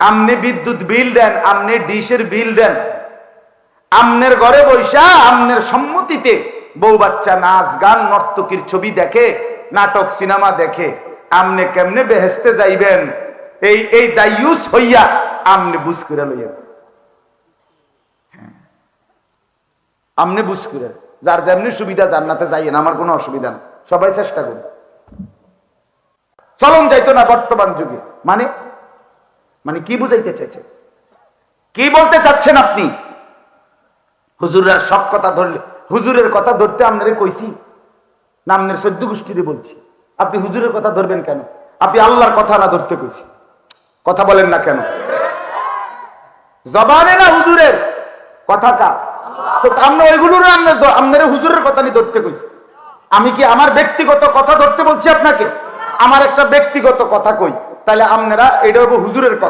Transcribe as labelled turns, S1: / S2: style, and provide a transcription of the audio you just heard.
S1: আমনে বিদ্যুৎ বিল দেন, আমনে ডিশের বিল দেন, আমনের ঘরে বৈশা আমনের সম্মতিতে বউ বাচ্চা নাচ গান নর্তকীর ছবি দেখে, নাটক সিনেমা দেখে, আমনে কেমনে বেহেশতে যাইবেন এই দায়ুস হইয়া আমনে বুঝ করে লইয়া, আমনে বুঝ করে যার যেমনি সুবিধা জান্নাতে যাইয়েন, আমার কোনো অসুবিধা নেই, সবাই চেষ্টা করুন। চলন যাইতো না বর্তমান যুগে, মানে মানে কি বুঝাইতে চাইছে, কি বলতে চাচ্ছেন আপনি? হুজুররা সব কথা ধরলে, হুজুরের কথা ধরতে আপনারে কইছি না আপনার 14 গোষ্ঠীরে বলছি? আপনি হুজুরের কথা ধরবেন কেন? আপনি আল্লাহর কথা না ধরতে কইছি, কথা বলেন না কেন? জবানে না হুজুরের কথা কা, তো আমরা ওইগুলোর আপনার হুজুরের কথা নিয়ে ধরতে কইছি। আমি কি আমার ব্যক্তিগত কথা ধরতে বলছি আপনাকে? আমার একটা ব্যক্তিগত কথা কই, তাহলে আপনারা এটা হুজুরের কথা।